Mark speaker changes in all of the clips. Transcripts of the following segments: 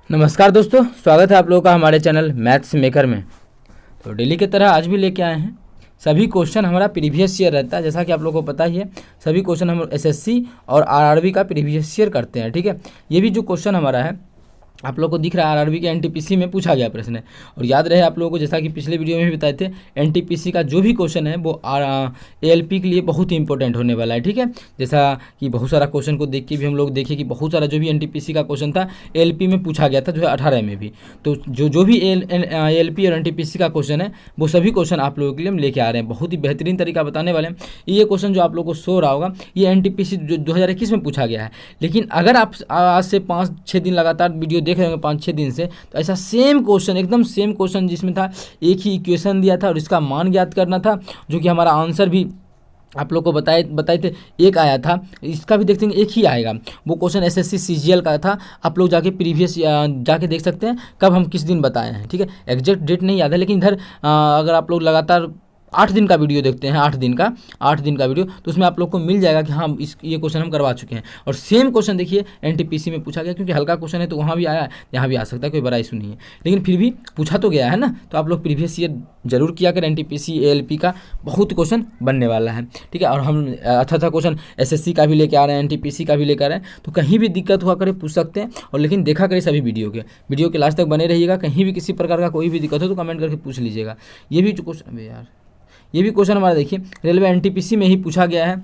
Speaker 1: नमस्कार दोस्तों, स्वागत है आप लोगों का हमारे चैनल मैथ्स मेकर में। तो डेली की तरह आज भी लेके आए हैं। सभी क्वेश्चन हमारा प्रीवियस ईयर रहता है, जैसा कि आप लोगों को पता ही है। सभी क्वेश्चन हम एसएससी और आरआरबी का प्रीवियस ईयर करते हैं, ठीक है। ये भी जो क्वेश्चन हमारा है आप लोगों को दिख रहा है, आरआरबी के एनटीपीसी में पूछा गया प्रश्न है। और याद रहे आप लोगों को, जैसा कि पिछले वीडियो में भी बताए थे, एनटीपीसी का जो भी क्वेश्चन है वो एएलपी के लिए बहुत ही इंपॉर्टेंट होने वाला है, ठीक है। जैसा कि बहुत सारा क्वेश्चन को देख के भी हम लोग देखे कि बहुत सारा जो भी एनटीपीसी का क्वेश्चन था एएलपी में पूछा गया था 2018 में भी। तो जो भी एएलपी और एनटीपीसी का क्वेश्चन है वो सभी क्वेश्चन आप लोगों के लिए हम लेके आ रहे हैं। बहुत ही बेहतरीन तरीका बताने वाले हैं। ये क्वेश्चन जो आप लोगों को शो रहा होगा ये एनटीपीसी 2021 में पूछा गया है। लेकिन अगर आप आज से 5-6 दिन लगातार वीडियो देख रहे होंगे, 5-6 दिन से, तो ऐसा सेम क्वेश्चन, एकदम सेम क्वेश्चन जिसमें था एक ही इक्वेशन दिया था और इसका मान ज्ञात करना था, जो कि हमारा आंसर भी आप लोग को बताए थे एक आया था। इसका भी देखते हैं एक ही आएगा। वो क्वेश्चन एसएससी सीजीएल का था। आप लोग जाके प्रीवियस जाके देख सकते हैं कब हम किस दिन बताए हैं, ठीक है। एग्जैक्ट डेट नहीं याद है, लेकिन इधर अगर आप लोग लगातार 8 दिन का वीडियो देखते हैं, 8 दिन का वीडियो, तो उसमें आप लोग को मिल जाएगा कि हाँ ये क्वेश्चन हम करवा चुके हैं। और सेम क्वेश्चन देखिए एनटीपीसी में पूछा गया, क्योंकि हल्का क्वेश्चन है तो वहाँ भी आया, यहाँ भी आ सकता है, कोई बड़ा इशू नहीं है। लेकिन फिर भी पूछा तो गया है ना, तो आप लोग प्रीवियस ईयर जरूर किया करें। एनटीपीसी एएलपी का बहुत क्वेश्चन बनने वाला है, ठीक है। और हम अच्छा क्वेश्चन एसएससी का भी लेके आ रहे हैं, एनटीपीसी का भी लेकर आ रहे हैं। तो कहीं भी दिक्कत हुआ करे पूछ सकते हैं। और लेकिन देखा करें सभी वीडियो के लास्ट तक बने रहिएगा। कहीं भी किसी प्रकार का कोई भी दिक्कत हो तो कमेंट करके पूछ लीजिएगा। ये भी जो क्वेश्चन, यार ये भी क्वेश्चन हमारा देखिए रेलवे एनटीपीसी में ही पूछा गया है।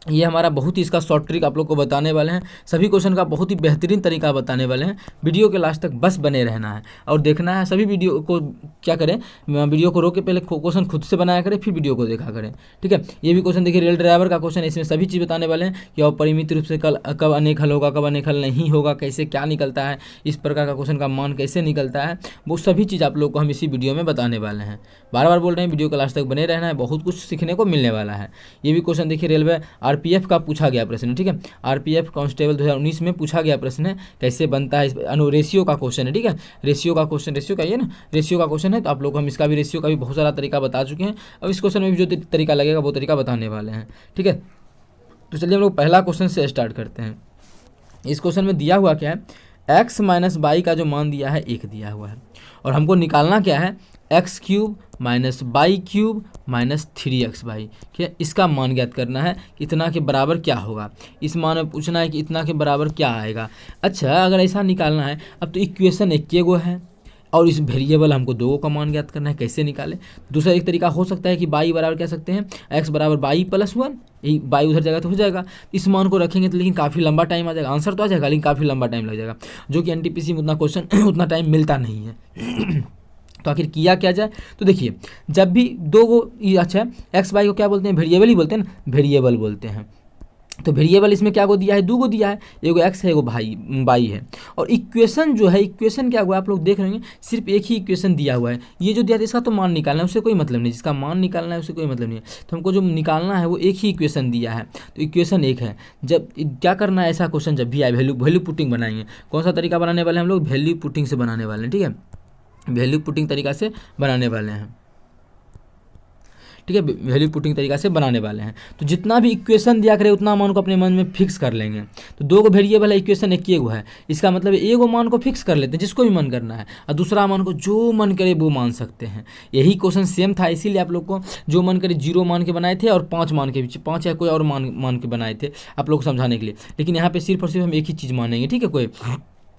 Speaker 1: ये हमारा बहुत ही इसका शॉर्ट ट्रिक आप लोग को बताने वाले हैं। सभी क्वेश्चन का बहुत ही बेहतरीन तरीका बताने वाले हैं। वीडियो के लास्ट तक बस बने रहना है और देखना है। सभी वीडियो को क्या करें, वीडियो को रोक के पहले क्वेश्चन खुद से बनाया करें, फिर वीडियो को देखा करें, ठीक है। ये भी क्वेश्चन देखिए रेल ड्राइवर का क्वेश्चन है। इसमें सभी चीज़ बताने वाले हैं कि अपरिमित रूप से कब अनेक हल होगा, कब अनेक हल नहीं होगा, कैसे क्या निकलता है, इस प्रकार का क्वेश्चन का मान कैसे निकलता है, वो सभी चीज़ आप लोग को हम इसी वीडियो में बताने वाले हैं। बार बार बोल रहे हैं वीडियो के लास्ट तक बने रहना है, बहुत कुछ सीखने को मिलने वाला है। ये भी क्वेश्चन देखिए रेलवे आरपीएफ का पूछा गया प्रश्न, ठीक है। आरपीएफ कांस्टेबल 2019 में पूछा गया प्रश्न है, कैसे बनता है। रेशियो का क्वेश्चन है, ठीक है। रेशियो का क्वेश्चन, रेशियो का ये ना, रेशियो का क्वेश्चन है। तो आप लोग हम इसका भी रेशियो का भी बहुत सारा तरीका बता चुके हैं। अब इस क्वेश्चन में भी जो तरीका लगेगा वो तरीका बताने वाले हैं, ठीक है। तो चलिए हम लोग पहला क्वेश्चन से स्टार्ट करते हैं। इस क्वेश्चन में दिया हुआ क्या है, x माइनस बाई का जो मान दिया है 1 दिया हुआ है। और हमको निकालना क्या है, x cube minus by cube minus 3x by, ठीक है। इसका मान ज्ञात करना है कि इतना के बराबर क्या होगा। इस मान में पूछना है कि इतना के बराबर क्या आएगा। अच्छा, अगर ऐसा निकालना है, अब तो इक्वेशन एक गो है और इस वेरिएबल हमको 2 का मान ज्ञात करना है, कैसे निकालें। दूसरा एक तरीका हो सकता है कि बाई बराबर कह सकते हैं x बराबर बाई प्लस 1, यही बाई उधर जाएगा तो हो जाएगा। इस मान को रखेंगे तो लेकिन काफ़ी लंबा टाइम आ जाएगा, आंसर तो आ जाएगा लेकिन काफ़ी लंबा टाइम लग जाएगा, जो कि एनटीपीसी में उतना क्वेश्चन उतना टाइम मिलता नहीं है। तो आखिर किया क्या जाए, तो देखिए जब भी 2 गो, अच्छा एक्स बाई को क्या बोलते हैं, वेरिएबल ही बोलते हैं ना, वेरिएबल बोलते हैं। तो वेरिएबल इसमें क्या को दिया है, 2 को दिया है, एगो एक्स है एगो बाई है। और इक्वेशन जो है, इक्वेशन क्या हुआ आप लोग देख रहे होंगे, सिर्फ एक ही इक्वेशन दिया हुआ है। ये जो दिया था इसका तो मान निकालना है, उससे कोई मतलब नहीं। जिसका मान निकालना है उससे कोई मतलब नहीं है। तो हमको जो निकालना है वो एक ही इक्वेशन दिया है, तो इक्वेशन एक है। जब क्या करना है, ऐसा क्वेश्चन जब भी आए वैल्यू पुटिंग बनाएंगे। कौन सा तरीका बनाने वाले हैं हम लोग, वैल्यू पुटिंग से बनाने वाले हैं, ठीक है। वैल्यू पुटिंग तरीका से बनाने वाले हैं, ठीक है। वैल्यू पुटिंग तरीका से बनाने वाले हैं। तो जितना भी इक्वेशन दिया करे उतना मान को अपने मन में फिक्स कर लेंगे। तो 2 को वेरिएबल है, इक्वेशन एक गो है, इसका मतलब एगो मान को फिक्स कर लेते हैं जिसको भी मन करना है, और दूसरा मान को जो मन करे वो मान सकते हैं। यही क्वेश्चन सेम था, इसीलिए आप लोग को जो मन करे 0 मान के बनाए थे और 5 मान के, 5 या कोई और मान के बनाए थे आप लोग को समझाने के लिए। लेकिन यहाँ पे सिर्फ और सिर्फ हम एक ही चीज़ मानेंगे, ठीक है। कोई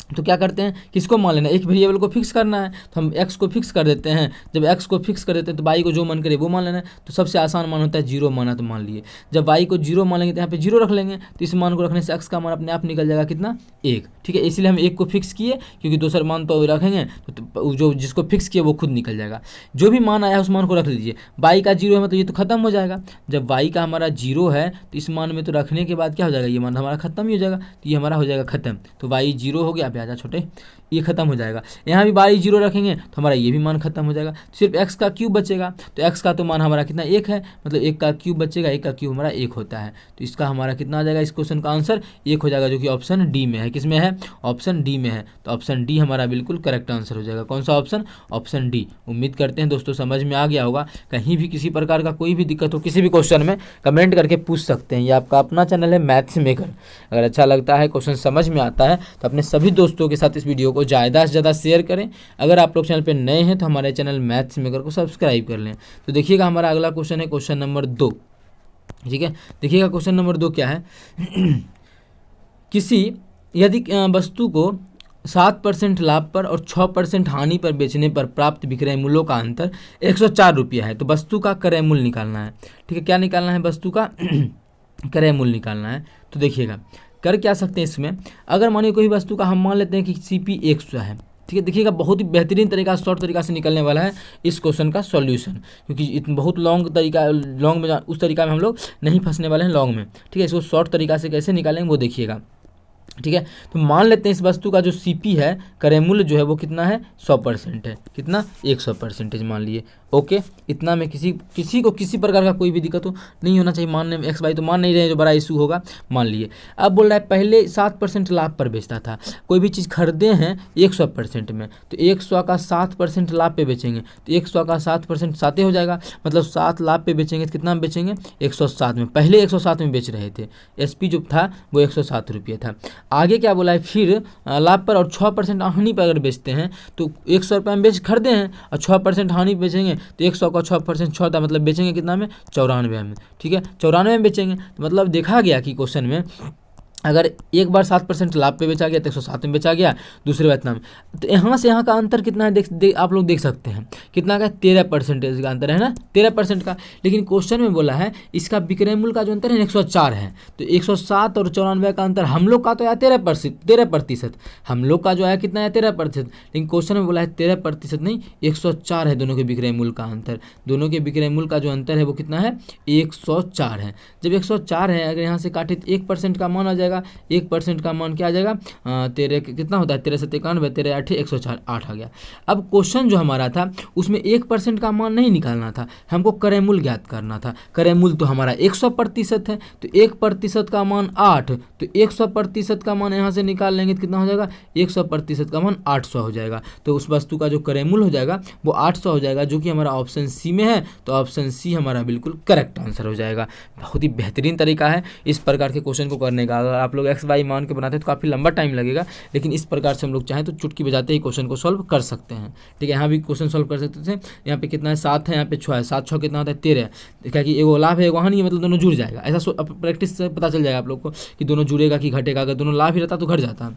Speaker 1: तो क्या करते हैं, किसको मान लेना है, एक वेरिएबल को फिक्स करना है, तो हम x को फिक्स कर देते हैं। जब x को फिक्स कर देते हैं तो y को जो मन करे वो मान लेना है। तो सबसे आसान मान होता है 0 माना, तो मान लिए। जब y को 0 मान लेंगे तो यहाँ पे 0 रख लेंगे, तो इस मान को रखने से x का मान अपने आप निकल जाएगा कितना, 1, ठीक है। इसलिए हम 1 को फिक्स किए, क्योंकि दूसरा मान तो रखेंगे तो जो जिसको फिक्स किए वो खुद निकल जाएगा। जो भी मान आया उस मान को रख लीजिए। y का 0 है मतलब ये तो खत्म हो जाएगा। जब y का हमारा 0 है तो इस मान में तो रखने के बाद क्या हो जाएगा, ये मान हमारा खत्म ही हो जाएगा, तो ये हमारा हो जाएगा खत्म। तो y 0 हो गया, आप आ जा छोटे, ये खत्म हो जाएगा। यहाँ भी बाई 0 रखेंगे तो हमारा ये भी मान खत्म हो जाएगा। सिर्फ x का क्यूब बचेगा, तो x का तो मान हमारा कितना 1 है, मतलब 1 का क्यूब बचेगा, 1 का क्यूब हमारा 1 होता है। तो इसका हमारा कितना आ जाएगा, इस क्वेश्चन का आंसर 1 हो जाएगा, जो कि ऑप्शन डी में है। किस में है, ऑप्शन डी में है। तो ऑप्शन डी हमारा बिल्कुल करेक्ट आंसर हो जाएगा। कौन सा ऑप्शन, ऑप्शन डी। उम्मीद करते हैं दोस्तों समझ में आ गया होगा। कहीं भी किसी प्रकार का कोई भी दिक्कत हो किसी भी क्वेश्चन में कमेंट करके पूछ सकते हैं। ये आपका अपना चैनल है मैथ्स मेकर। अगर अच्छा लगता है, क्वेश्चन समझ में आता है तो अपने सभी दोस्तों दोस्तों के साथ इस वीडियो को ज़्यादा से ज़्यादा शेयर करें। अगर आप लोग चैनल पे नए हैं तो हमारे चैनल मैथ्स मेकर को सब्सक्राइब कर लें। तो देखिएगा हमारा अगला क्वेश्चन है क्वेश्चन नंबर 2। ठीक है, देखिएगा क्वेश्चन नंबर 2 क्या है। यदि वस्तु को 7% लाभ पर और 6% हानि पर बेचने पर प्राप्त विक्रय मूल्यों का अंतर 104 रुपया है, तो वस्तु का क्रय मूल्य निकालना है। ठीक है, क्या निकालना है, वस्तु का क्रय मूल्य निकालना है। तो देखिएगा कर क्या सकते हैं इसमें, अगर मानिए कोई वस्तु का हम मान लेते हैं कि CP 100 है। ठीक है, देखिएगा बहुत ही बेहतरीन तरीका, शॉर्ट तरीका से निकलने वाला है इस क्वेश्चन का सॉल्यूशन, क्योंकि बहुत लॉन्ग तरीका, लॉन्ग में उस तरीका में हम लोग नहीं फंसने वाले हैं लॉन्ग में। ठीक है, इसको शॉर्ट तरीका से कैसे निकालेंगे वो देखिएगा। ठीक है, तो मान लेते हैं इस वस्तु का जो CP है, क्रय मूल्य जो है वो कितना है, 100% है। कितना, 100% मान लिए। ओके, इतना में किसी को किसी प्रकार का कोई भी दिक्कत हो नहीं होना चाहिए मानने में। एक्स वाई तो मान नहीं रहे, जो बड़ा इशू होगा मान लिए। अब बोल रहा है पहले 7% लाभ पर बेचता था, कोई भी चीज़ खरीदे हैं 100% में, तो 100 का 7% लाभ पे बेचेंगे, तो 100 का 7% 7 हो जाएगा, मतलब 7 लाभ पे बेचेंगे तो कितना में बेचेंगे, 107 में। पहले 107 में बेच रहे थे, SP जो था वो 107 रुपये था। आगे क्या बोला है, फिर लाभ पर और 6% हानि पर अगर बेचते हैं तो 100 रुपये में खरीदे हैं और 6% हानि बेचेंगे, तो 100 का 6% 6 था, मतलब बेचेंगे कितना में, 94 में। ठीक है, 94 में बेचेंगे, तो मतलब देखा गया कि क्वेश्चन में अगर एक बार 7% लाभ पे बेचा गया तो 107 में बेचा गया, दूसरे बार इतना में। तो यहाँ से यहाँ का अंतर कितना है, आप लोग देख सकते हैं कितना का, 13% का अंतर है ना, 13% का। लेकिन क्वेश्चन में बोला है इसका विक्रय मूल्य का जो अंतर है 104 है, तो 107 और 94 का अंतर हम लोग का तो आया 13%, हम लोग का जो आया कितना है 13%, लेकिन क्वेश्चन में बोला है 13% नहीं, 104 है दोनों के विक्रय मूल्य का अंतर। दोनों के विक्रय मूल्य का जो अंतर है वो कितना है, 104 है। जब 104 है, अगर यहाँ से काटे तो 1% का मान आ जाएगा, 1% का मान क्या आ जाएगा, तेरे कितना होता है, 13 7 91, 13 8 104, 8 आ गया। अब क्वेश्चन जो हमारा था उसमें 1% का मान नहीं निकालना था, हमको क्रय मूल्य ज्ञात करना था। क्रय मूल्य तो हमारा 100% है, तो 1% का मान 8, तो 100% का मान यहाँ से निकाल लेंगे तो कितना हो जाएगा, 100% का मान 800 हो जाएगा। तो उस वस्तु का जो क्रय मूल्य हो जाएगा वो 800 हो जाएगा, जो कि हमारा ऑप्शन C में है। तो ऑप्शन C हमारा बिल्कुल करेक्ट आंसर हो जाएगा। बहुत ही बेहतरीन तरीका है इस प्रकार के क्वेश्चन को करने का। अगर आप लोग एक्स वाई मान के बनाते हैं तो काफ़ी लंबा टाइम लगेगा, लेकिन इस प्रकार से हम लोग चाहें तो चुटकी बजाते ही क्वेश्चन को सॉल्व कर सकते हैं। ठीक है, यहाँ भी क्वेश्चन सॉल्व कर सकते थे। यहाँ पे कितना है, 7 है, यहाँ पे 6 है, 7 6 कितना होता है, 13 है। क्या कि एगो लाभ है एगो हानि है, मतलब दोनों जुड़ जाएगा। ऐसा प्रैक्टिस से पता चल जाएगा आप लोग को कि दोनों जुड़ेगा कि घटेगा। अगर दोनों लाभ ही रहता तो घट जाता।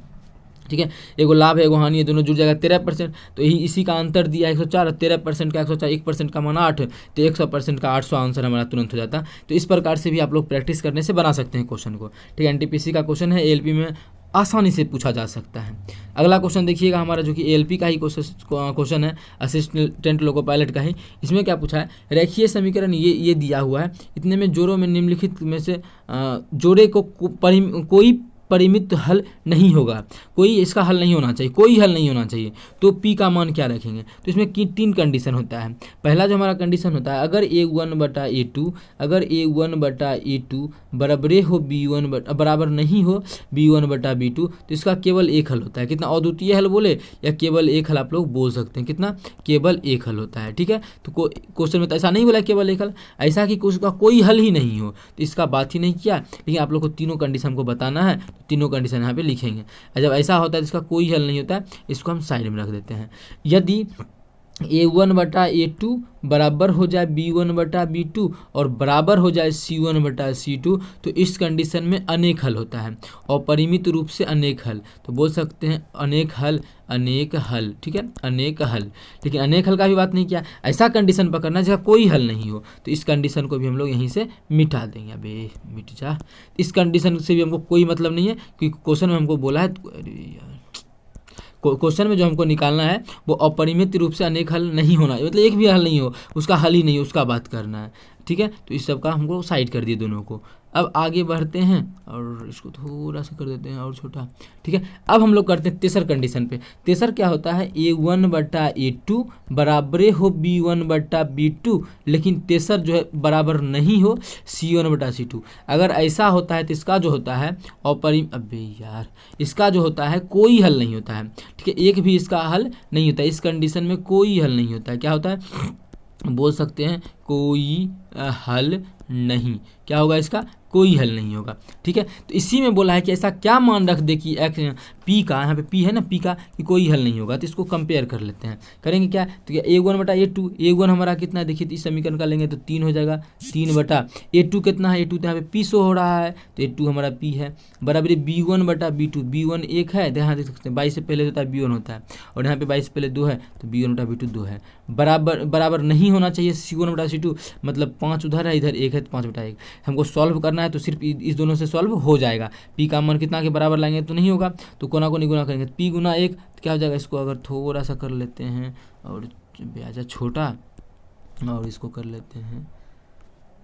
Speaker 1: ठीक है, एगो लाभ है एगो हानि है, दोनों जुड़ जाएगा 13%। तो यही इसी का अंतर दिया 104, 13% का 104, 1% का मान 8, तो 100% का 800 आंसर हमारा तुरंत हो जाता। तो इस प्रकार से भी आप लोग प्रैक्टिस करने से बना सकते हैं क्वेश्चन को। ठीक है, NTPC का क्वेश्चन है, ALP में आसानी से पूछा जा सकता है। अगला क्वेश्चन देखिएगा हमारा, जो कि ALP का ही क्वेश्चन है, असिस्टेंट लोको पायलट का ही। इसमें क्या पूछा है, रेखीय समीकरण ये दिया हुआ है, इतने में जोड़ों में निम्नलिखित में से जोड़े को कोई परिमित हल नहीं होगा, कोई इसका हल नहीं होना चाहिए, कोई हल नहीं होना चाहिए, तो P का मान क्या रखेंगे। तो इसमें 3 कंडीशन होता है। पहला जो हमारा कंडीशन होता है, अगर A1/A2, अगर A1/A2 बराबरे हो B1 बराबर नहीं हो B1/B2, तो इसका केवल एक हल होता है। कितना, अद्वितीय हल बोले या केवल एक हल आप लोग बोल सकते हैं। कितना, केवल एक हल होता है। ठीक है, तो क्वेश्चन में तो ऐसा नहीं बोला केवल एक हल, ऐसा कि उसका कोई हल ही नहीं हो, तो इसका बात ही नहीं किया। लेकिन आप लोग को तीनों कंडीशन हमको बताना है, तीनों कंडीशन यहाँ पे लिखेंगे। जब ऐसा होता है तो इसका कोई हल नहीं होता है, इसको हम साइड में रख देते हैं। यदि A1/A2 बराबर हो जाए B1/B2 और बराबर हो जाए C1/C2, तो इस कंडीशन में अनेक हल होता है, और परिमित रूप से अनेक हल, तो बोल सकते हैं अनेक हल, अनेक हल। ठीक है, अनेक हल। लेकिन अनेक हल का भी बात नहीं किया, ऐसा कंडीशन पकड़ना जिसका कोई हल नहीं हो, तो इस कंडीशन को भी हम लोग यहीं से मिटा देंगे। अबे मिट जा, इस कंडीशन से भी हमको कोई मतलब नहीं है, क्योंकि क्वेश्चन में हमको बोला है, अरे यार क्वेश्चन में जो हमको निकालना है वो अपरिमित रूप से अनेक हल नहीं होना, मतलब एक भी हल नहीं हो, उसका हल ही नहीं हो, उसका बात करना है। ठीक है, तो इस सब का हमको साइड कर दिए दोनों को। अब आगे बढ़ते हैं और इसको थोड़ा सा कर देते हैं और छोटा। ठीक है, अब हम लोग करते हैं तेसर कंडीशन पे। तेसर क्या होता है, A1/A2 बराबरे हो B1/B2, लेकिन तेसर जो है बराबर नहीं हो C1/C2। अगर ऐसा होता है तो इसका जो होता है अबे यार, इसका जो होता है कोई हल नहीं होता है। ठीक है, एक भी इसका हल नहीं होता है, इस कंडीशन में कोई हल नहीं होता है। क्या होता है, बोल सकते हैं कोई हल नहीं। क्या होगा इसका, कोई हल नहीं होगा। ठीक है, तो इसी में बोला है कि ऐसा क्या मान रख दे कि पी का, यहाँ पे पी है ना, पी का कि कोई हल नहीं होगा। तो इसको कंपेयर कर लेते हैं, करेंगे क्या, तो क्या A1 बटा A2, A1 हमारा कितना है देखिए, तो इस समीकरण का लेंगे तो 3 हो जाएगा, 3 बटा A2 कितना है, A2 तो यहाँ पे P शो हो रहा है, तो A2 हमारा P है, बराबर B1 बटा B2, B1 1 है, यहाँ देख सकते हैं 22 से पहले होता है B1 होता है, और यहाँ पे 22 से पहले 2 है, तो B1 बटा B2 2 है, बराबर नहीं होना चाहिए C1 बटा C2, मतलब 5 उधर है, इधर 1 है, तो 5 बटा 1 हमको सॉल्व करना है, तो सिर्फ इस दोनों से सॉल्व हो जाएगा। P का मान कितना के बराबर लाएंगे तो नहीं होगा, तो कोना को नहीं गुना करेंगे, P गुना 1 तो क्या हो जाएगा, इसको अगर थोड़ा सा कर लेते हैं और ब्याजा छोटा और इसको कर लेते हैं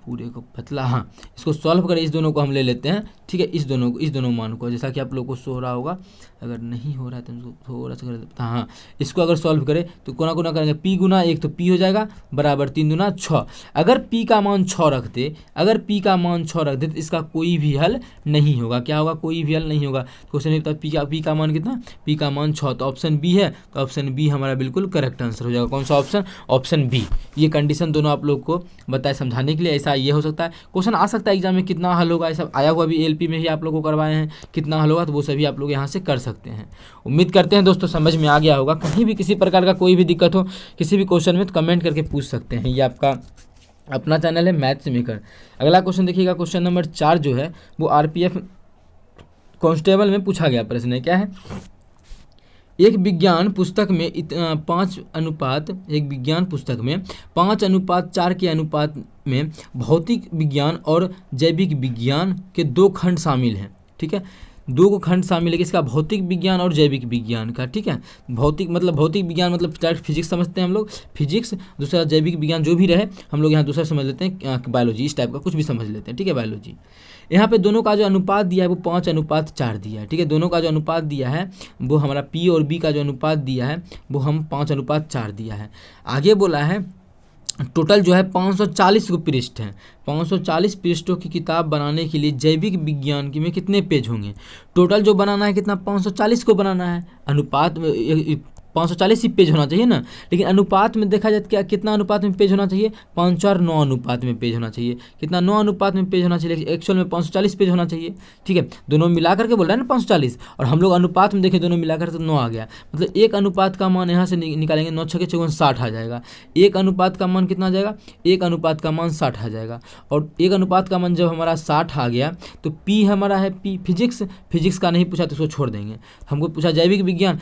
Speaker 1: पूरे को पतला, हाँ इसको सॉल्व करें, इस दोनों को हम ले लेते हैं। ठीक है, इस दोनों मान को, जैसा कि आप लोगों को शो हो रहा होगा, अगर नहीं हो रहा है तो इसको थोड़ा सा कर देते हैं। हाँ, इसको अगर सॉल्व करें तो कोना कोना करेंगे, P गुना 1 तो P हो जाएगा, बराबर 3 दूना 6। अगर P का मान 6 रखते, तो इसका कोई भी हल नहीं होगा। क्या होगा, कोई भी हल नहीं होगा। क्वेश्चन में बता P का मान कितना, P का मान 6, तो ऑप्शन बी है, तो ऑप्शन बी हमारा बिल्कुल करेक्ट आंसर हो जाएगा। कौन सा ऑप्शन, ऑप्शन बी। ये कंडीशन दोनों आप लोग को बताए समझाने के लिए, ऐसा ये हो सकता है क्वेश्चन आ सकता है एग्जाम में, कितना हल होगा ऐसा आया हुआ, भी LP में ही आप लोगों को करवाए हैं, कितना हल होगा तो वो सभी आप लोग यहाँ से कर सकते हैं। उम्मीद करते हैं दोस्तों समझ में आ गया होगा। कहीं भी किसी प्रकार का कोई भी दिक्कत हो किसी भी क्वेश्चन में तो कमेंट करके पूछ सकते हैं। ये आपका अपना चैनल है मैथ्स मेकर। अगला क्वेश्चन देखिएगा, क्वेश्चन नंबर 4 जो है वो RPF कांस्टेबल में पूछा गया प्रश्न है। क्या है, एक विज्ञान पुस्तक में 5:4 के अनुपात में भौतिक विज्ञान और जैविक विज्ञान के 2 खंड शामिल हैं। ठीक है, 2 खंड शामिल है किसका, भौतिक विज्ञान और जैविक विज्ञान का। ठीक है, भौतिक विज्ञान मतलब डायरेक्ट फिजिक्स समझते हैं हम लोग, फिजिक्स, दूसरा जैविक विज्ञान जो भी रहे हम लोग यहाँ दूसरा समझ लेते हैं, बायोलॉजी, इस टाइप का कुछ भी समझ लेते हैं। ठीक है, बायोलॉजी। यहाँ पे दोनों का जो अनुपात दिया है वो 5:4 दिया है। ठीक है, दोनों का जो अनुपात दिया है वो हमारा P और B का जो अनुपात दिया है वो हम 5:4 दिया है। आगे बोला है टोटल जो है 540 को पृष्ठ हैं, 540 पृष्ठों की किताब बनाने के लिए जैविक विज्ञान की में कितने पेज होंगे। टोटल जो बनाना है कितना, 540 को बनाना है। अनुपात 540 ही पेज होना चाहिए ना, लेकिन अनुपात में देखा जाए क्या, कितना अनुपात में पेज होना चाहिए, 5:9 अनुपात में पेज होना चाहिए। कितना, 9 अनुपात में पेज होना चाहिए, एक्चुअल में 540 पेज होना चाहिए। ठीक है, दोनों मिला करके बोल रहा है ना 540, और हम लोग अनुपात में देखें दोनों मिलाकर तो 9 आ गया, मतलब एक अनुपात का मान यहाँ से निकालेंगे, 9 6 54 60 आ जाएगा। एक अनुपात का मान कितना आ जाएगा, एक अनुपात का मान 60 आ जाएगा। और एक अनुपात का मान जब हमारा 60 आ गया तो P हमारा है P फिजिक्स का नहीं पूछा तो उसको छोड़ देंगे। हमको पूछा जैविक विज्ञान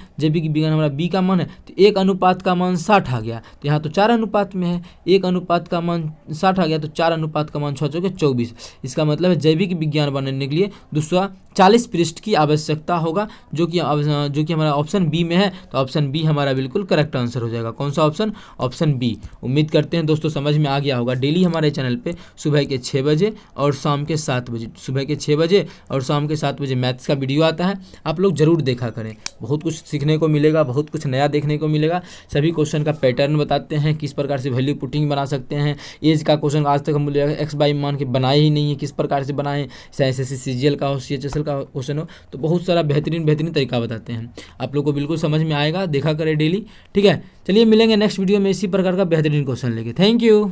Speaker 1: हमारा B का मान है, तो एक अनुपात का मान 60 आ गया, तो यहाँ तो 4 अनुपात में है, एक अनुपात का मान 60 आ गया तो 4 अनुपात का मान 6 चौके 24। इसका मतलब है जैविक विज्ञान बनाने के लिए 240 पृष्ठ की आवश्यकता होगा, जो कि हमारा ऑप्शन बी में है, तो ऑप्शन बी हमारा बिल्कुल करेक्ट आंसर हो जाएगा। कौन सा ऑप्शन, ऑप्शन बी। उम्मीद करते हैं दोस्तों समझ में आ गया होगा। डेली हमारे चैनल पे सुबह के 6 बजे और शाम के 7 बजे, सुबह के 6 बजे और शाम के 7 बजे मैथ्स का वीडियो आता है, आप लोग जरूर देखा करें। बहुत कुछ सीखने को मिलेगा, बहुत कुछ नया देखने को मिलेगा। सभी क्वेश्चन का पैटर्न बताते हैं, किस प्रकार से वैल्यू पुटिंग बना सकते हैं। एज का क्वेश्चन आज तक हम एक्स बाई मान के बनाए ही नहीं है, किस प्रकार से बनाएं, चाहे SSC CGL का हो, CHSL का क्वेश्चन हो, तो बहुत सारा बेहतरीन तरीका बताते हैं। आप लोग को बिल्कुल समझ में आएगा, देखा करें डेली। ठीक है, चलिए मिलेंगे नेक्स्ट वीडियो में इसी प्रकार का बेहतरीन क्वेश्चन लेके। Thank you.